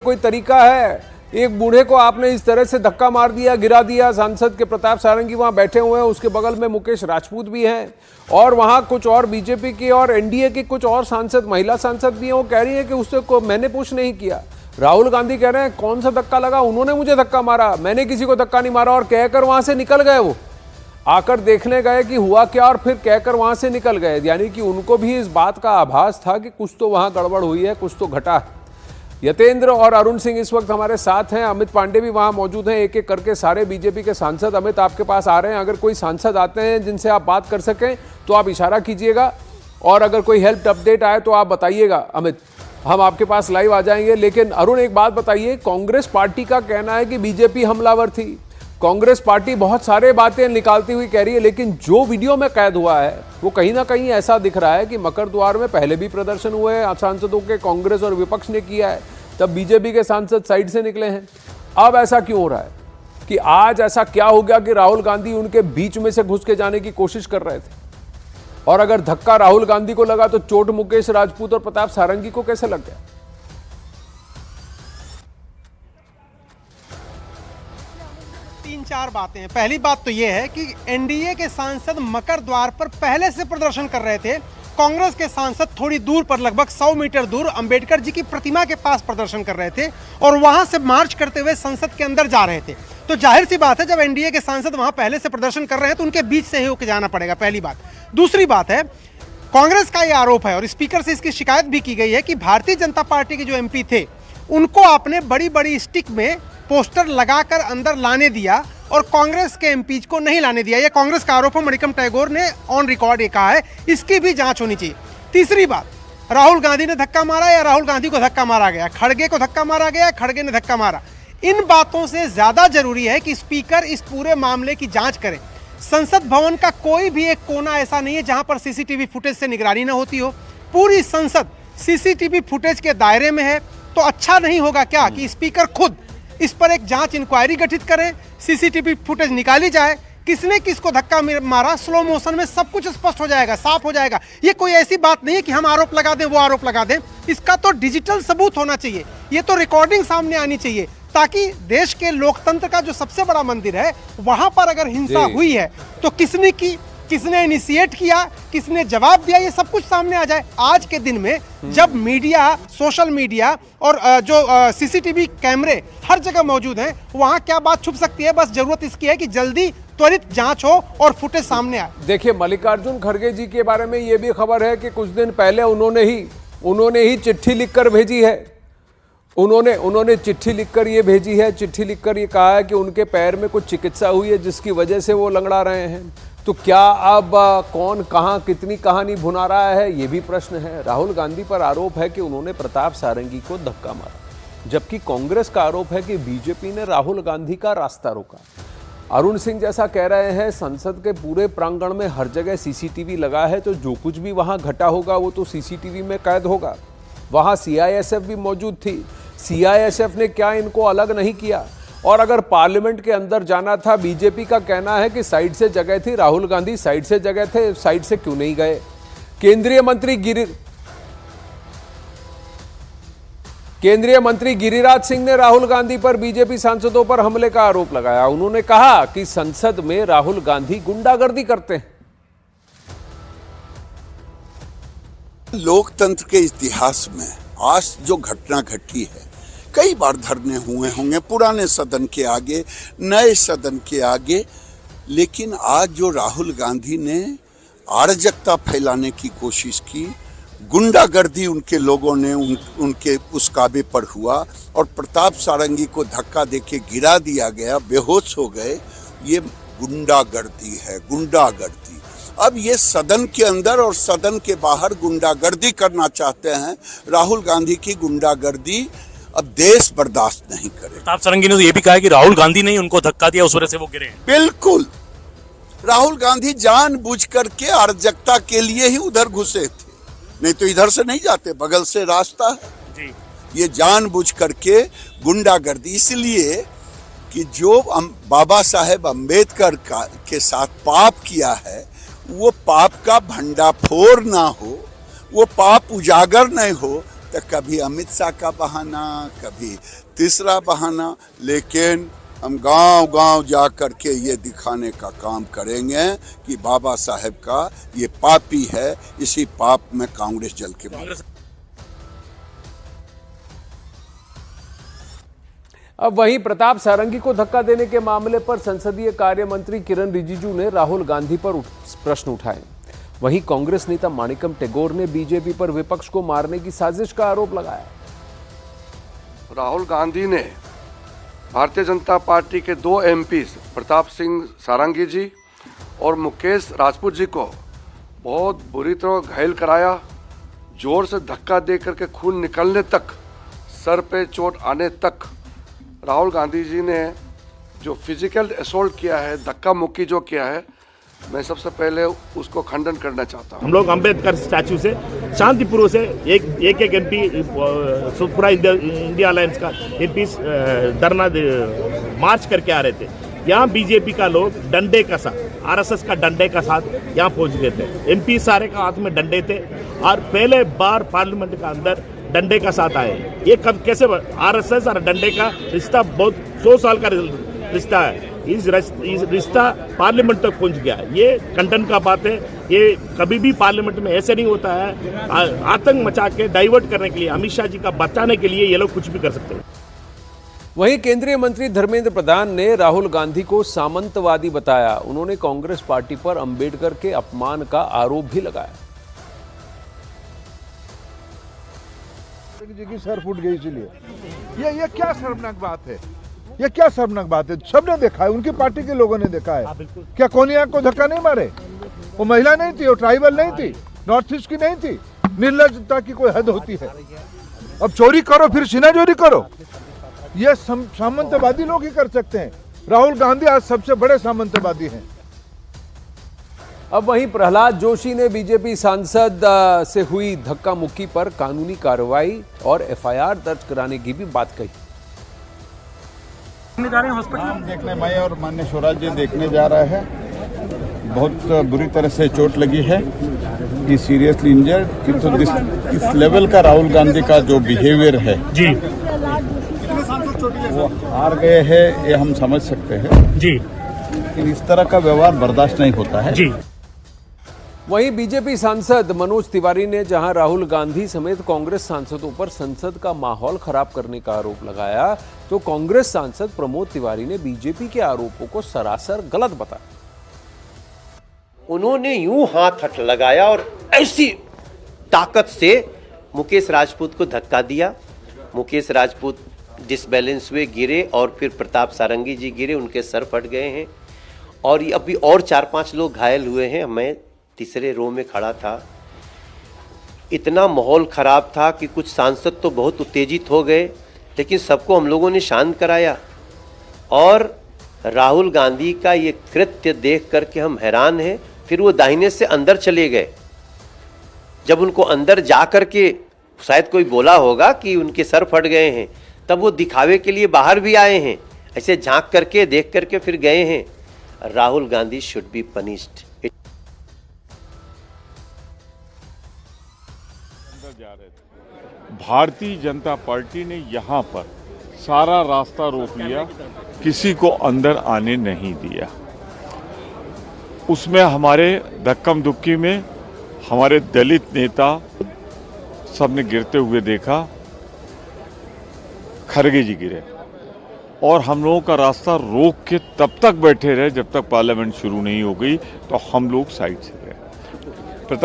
कोई तरीका है? एक बूढ़े को आपने इस तरह से धक्का मार दिया, गिरा दिया। सांसद के प्रताप सारंगी वहां बैठे हुए हैं, उसके बगल में मुकेश राजपूत भी हैं और वहां कुछ और बीजेपी की और एनडीए की कुछ और सांसद, महिला सांसद भी हैं। वो कह रही है कि उससे को मैंने पुश नहीं किया। राहुल गांधी कह रहे हैं कौन सा धक्का लगा, उन्होंने मुझे धक्का मारा, मैंने किसी को धक्का नहीं मारा, और कहकर वहां से निकल गए। वो आकर देखने गए कि हुआ क्या और फिर कहकर वहां से निकल गए। यानी कि उनको भी इस बात का आभास था कि कुछ तो वहां गड़बड़ हुई है, कुछ तो घटा है। यतेंद्र और अरुण सिंह इस वक्त हमारे साथ हैं, अमित पांडे भी वहां मौजूद हैं। एक एक करके सारे बीजेपी के सांसद अमित आपके पास आ रहे हैं। अगर कोई सांसद आते हैं जिनसे आप बात कर सकें तो आप इशारा कीजिएगा, और अगर कोई हेल्प अपडेट आए तो आप बताइएगा। अमित, हम आपके पास लाइव आ जाएंगे। लेकिन अरुण, एक बात बताइए, कांग्रेस पार्टी का कहना है कि बीजेपी हमलावर थी। कांग्रेस पार्टी बहुत सारे बातें निकालती हुई कह रही है, लेकिन जो वीडियो में कैद हुआ है वो कहीं ना कहीं ऐसा दिख रहा है कि मकर द्वार में पहले भी प्रदर्शन हुए हैं सांसदों के, कांग्रेस और विपक्ष ने किया है, तब बीजेपी के सांसद साइड से निकले हैं। अब ऐसा क्यों हो रहा है कि आज ऐसा क्या हो गया कि राहुल गांधी उनके बीच में से घुस के जाने की कोशिश कर रहे थे? और अगर धक्का राहुल गांधी को लगा तो चोट मुकेश राजपूत और प्रताप सारंगी को कैसे लग गया? तीन चार बातें हैं। पहली बात तो यह है कि एनडीए के सांसद मकर द्वार पर पहले से प्रदर्शन कर रहे थे। कांग्रेस के सांसद थोड़ी दूर पर, लगभग 100 मीटर दूर, अंबेडकर जी की प्रतिमा के पास प्रदर्शन कर रहे थे और वहां से मार्च करते हुए संसद के अंदर जा रहे थे। तो जाहिर सी बात है, जब एनडीए के सांसद वहां पहले से प्रदर्शन कर रहे हैं तो उनके बीच से ही होकर जाना पड़ेगा, पहली बात। दूसरी बात है, कांग्रेस का यह आरोप है और स्पीकर से इसकी शिकायत भी की गई है कि भारतीय जनता पार्टी के जो एमपी थे उनको आपने बड़ी बड़ी स्टिक में पोस्टर लगाकर अंदर लाने दिया और कांग्रेस के एमपीज को नहीं लाने दिया। यह कांग्रेस का आरोप है। मणिकम टैगोर ने ऑन रिकॉर्ड ये कहा है, इसकी भी जांच होनी चाहिए। तीसरी बात, राहुल गांधी ने धक्का मारा या राहुल गांधी को धक्का मारा गया, खड़गे को धक्का मारा गया, खड़गे ने धक्का मारा, इन बातों से ज्यादा जरूरी है कि स्पीकर इस पूरे मामले की जांच करें। संसद भवन का कोई भी एक कोना ऐसा नहीं है जहां पर सीसीटीवी फुटेज से निगरानी न होती हो। पूरी संसद सीसीटीवी फुटेज के दायरे में है। तो अच्छा नहीं होगा क्या कि स्पीकर खुद इस पर एक जांच इंक्वायरी गठित करें, सीसीटीवी फुटेज निकाली जाए, किसने किसको धक्का मारा, स्लो मोशन में सब कुछ स्पष्ट हो जाएगा, साफ हो जाएगा। ये कोई ऐसी बात नहीं है कि हम आरोप लगा दें, वो आरोप लगा दें। इसका तो डिजिटल सबूत होना चाहिए, ये तो रिकॉर्डिंग सामने आनी चाहिए, ताकि देश के लोकतंत्र का जो सबसे बड़ा मंदिर है वहां पर अगर हिंसा हुई है तो किसने की, किसने इनिशिएट किया, किसने जवाब दिया, ये सब कुछ सामने आ जाए। आज के दिन में जब मीडिया, सोशल मीडिया और जो सीसीटीवी कैमरे हर जगह मौजूद हैं, वहां क्या बात छुप सकती है? बस जरूरत इसकी है कि जल्दी त्वरित जांच हो और फुटेज सामने आए। देखिए, मल्लिकार्जुन खड़गे जी के बारे में ये भी खबर है कि कुछ दिन पहले उन्होंने ही चिट्ठी लिखकर भेजी है। उन्होंने चिट्ठी लिखकर ये भेजी है, चिट्ठी लिखकर ये कहा है कि उनके पैर में कुछ चिकित्सा हुई है जिसकी वजह से वो लंगड़ा रहे हैं। तो क्या अब कौन कहां कितनी कहानी भुना रहा है, ये भी प्रश्न है। राहुल गांधी पर आरोप है कि उन्होंने प्रताप सारंगी को धक्का मारा, जबकि कांग्रेस का आरोप है कि बीजेपी ने राहुल गांधी का रास्ता रोका। अरुण सिंह जैसा कह रहे हैं संसद के पूरे प्रांगण में हर जगह सीसीटीवी लगा है, तो जो कुछ भी वहां घटा होगा वो तो सीसीटीवी में कैद होगा। वहां सीआईएसएफ भी मौजूद थी, सीआईएसएफ ने क्या इनको अलग नहीं किया? और अगर पार्लियामेंट के अंदर जाना था, बीजेपी का कहना है कि साइड से जगह थी, राहुल गांधी साइड से जगह थे, साइड से क्यों नहीं गए? केंद्रीय मंत्री गिरिराज सिंह ने राहुल गांधी पर बीजेपी सांसदों पर हमले का आरोप लगाया। उन्होंने कहा कि संसद में राहुल गांधी गुंडागर्दी करते हैं। लोकतंत्र के इतिहास में आज जो घटना घटी है, कई बार धरने हुए होंगे पुराने सदन के आगे, नए सदन के आगे, लेकिन आज जो राहुल गांधी ने अराजकता फैलाने की कोशिश की, गुंडागर्दी उनके लोगों ने उनके उस काबे पर हुआ और प्रताप सारंगी को धक्का देके गिरा दिया गया, बेहोश हो गए, ये गुंडागर्दी है, गुंडागर्दी। अब ये सदन के अंदर और सदन के बाहर गुंडागर्दी करना चाहते हैं। राहुल गांधी की गुंडागर्दी अब देश बर्दाश्त नहीं करे। प्रताप सारंगी ने तो ये भी कहा है कि राहुल गांधी ने उनको धक्का दिया, उस वजह से वो गिरे। बिल्कुल, राहुल गांधी जानबूझ करके अराजकता के लिए ही उधर घुसे थे, नहीं तो इधर से नहीं जाते, बगल से रास्ता है जी। ये जानबूझ करके गुंडागर्दी, इसलिए कि जो बाबा साहेब अम्बेडकर के साथ पाप किया है, वो पाप का भंडाफोड़ ना हो, वो पाप उजागर नहीं हो, तो कभी अमित शाह का बहाना, कभी तीसरा बहाना, लेकिन हम गांव-गांव जा कर के ये दिखाने का काम करेंगे कि बाबा साहेब का ये पापी है, इसी पाप में कांग्रेस जल के मारे। अब वहीं प्रताप सारंगी को धक्का देने के मामले पर संसदीय कार्य मंत्री किरण रिजिजू ने राहुल गांधी पर प्रश्न उठाए। वहीं कांग्रेस नेता माणिकम टेगोर ने बीजेपी पर विपक्ष को मारने की साजिश का आरोप लगाया। राहुल गांधी ने भारतीय जनता पार्टी के 2 एमपीज प्रताप सिंह सारंगी जी और मुकेश राजपूत जी को बहुत बुरी तरह घायल कराया। जोर से धक्का दे करके खून निकलने तक, सर पे चोट आने तक राहुल गांधी जी ने जो फिजिकल असॉल्ट किया है, धक्का मुक्की जो किया है, मैं सबसे पहले उसको खंडन करना चाहता हूँ। हम लोग अंबेडकर स्टैचू से शांतिपूर्वक से एक एमपी पूरा इंडिया अलायंस का एमपी धरना मार्च करके आ रहे थे। यहाँ बीजेपी का लोग डंडे का साथ, आरएसएस का डंडे का साथ यहाँ पहुँच गए थे। एमपी सारे का हाथ में डंडे थे और पहले बार पार्लियामेंट का अंदर डंडे का साथ आए। ये कब कैसे आरएसएस और डंडे का रिश्ता बहुत 100 साल का रिश्ता है। इस रिश्ता पार्लियामेंट तक पहुंच गया। ये कंटन का बात है। ये कभी भी पार्लियामेंट में ऐसे नहीं होता है। आतंक मचा के डाइवर्ट करने के लिए, अमित शाह जी का बचाने के लिए ये लोग कुछ भी कर सकते हैं। वहीं केंद्रीय मंत्री धर्मेंद्र प्रधान ने राहुल गांधी को सामंतवादी बताया। उन्होंने कांग्रेस पार्टी पर अंबेडकर के अपमान का आरोप भी लगाया। जी की सर फूट गई, इसलिए ये क्या शर्मनाक बात है। ये क्या शर्मनाक बात है। सबने देखा है, उनकी पार्टी के लोगों ने देखा है। क्या कोनिया को धक्का नहीं मारे? वो महिला नहीं थी, वो ट्राइबल नहीं थी, नॉर्थ ईस्ट की नहीं थी। निर्लजता की कोई हद होती है। अब चोरी करो फिर सीना चोरी करो, ये सामंतवादी लोग ही कर सकते हैं। राहुल गांधी आज सबसे बड़े सामंतवादी हैं। अब वहीं प्रहलाद जोशी ने बीजेपी सांसद से हुई धक्का मुक्की पर कानूनी कार्रवाई और एफआईआर दर्ज कराने की भी बात कही। हम देखने, मैं और माननीय स्वराज जी देखने जा रहे हैं। बहुत बुरी तरह से चोट लगी है, ही सीरियसली इंजर्ड। तो इस लेवल का राहुल गांधी का जो बिहेवियर है जी, वो हार गए हैं, ये हम समझ सकते हैं जी। लेकिन इस तरह का व्यवहार बर्दाश्त नहीं होता है जी। वहीं बीजेपी सांसद मनोज तिवारी ने जहां राहुल गांधी समेत कांग्रेस सांसदों पर संसद का माहौल खराब करने का आरोप लगाया, तो कांग्रेस सांसद प्रमोद तिवारी ने बीजेपी के आरोपों को सरासर गलत बताया। उन्होंने यूं हाथ हट लगाया और ऐसी ताकत से मुकेश राजपूत को धक्का दिया। मुकेश राजपूत डिसबैलेंस हुए, गिरे और फिर प्रताप सारंगी जी गिरे, उनके सर फट गए हैं और अभी और 4-5 लोग घायल हुए हैं। मैं तीसरे रो में खड़ा था। इतना माहौल खराब था कि कुछ सांसद तो बहुत उत्तेजित हो गए, लेकिन सबको हम लोगों ने शांत कराया। और राहुल गांधी का ये कृत्य देख करके हम हैरान हैं। फिर वो दाहिने से अंदर चले गए। जब उनको अंदर जा करके शायद कोई बोला होगा कि उनके सर फट गए हैं, तब वो दिखावे के लिए बाहर भी आए हैं, ऐसे झांक करके देख करके फिर गए हैं। Rahul Gandhi should be punished. Bharatiya Janata party ने यहाँ पर सारा रास्ता रोक लिया, किसी को अंदर आने नहीं दिया। उसमें हमारे धक्कम दुक्की में हमारे दलित नेता सबने गिरते हुए देखा। खरगे जी गिरे और हम लोगों का रास्ता रोक के तब तक बैठे रहे जब तक पार्लियामेंट शुरू नहीं हो गई, तो हम लोग साइड से गए।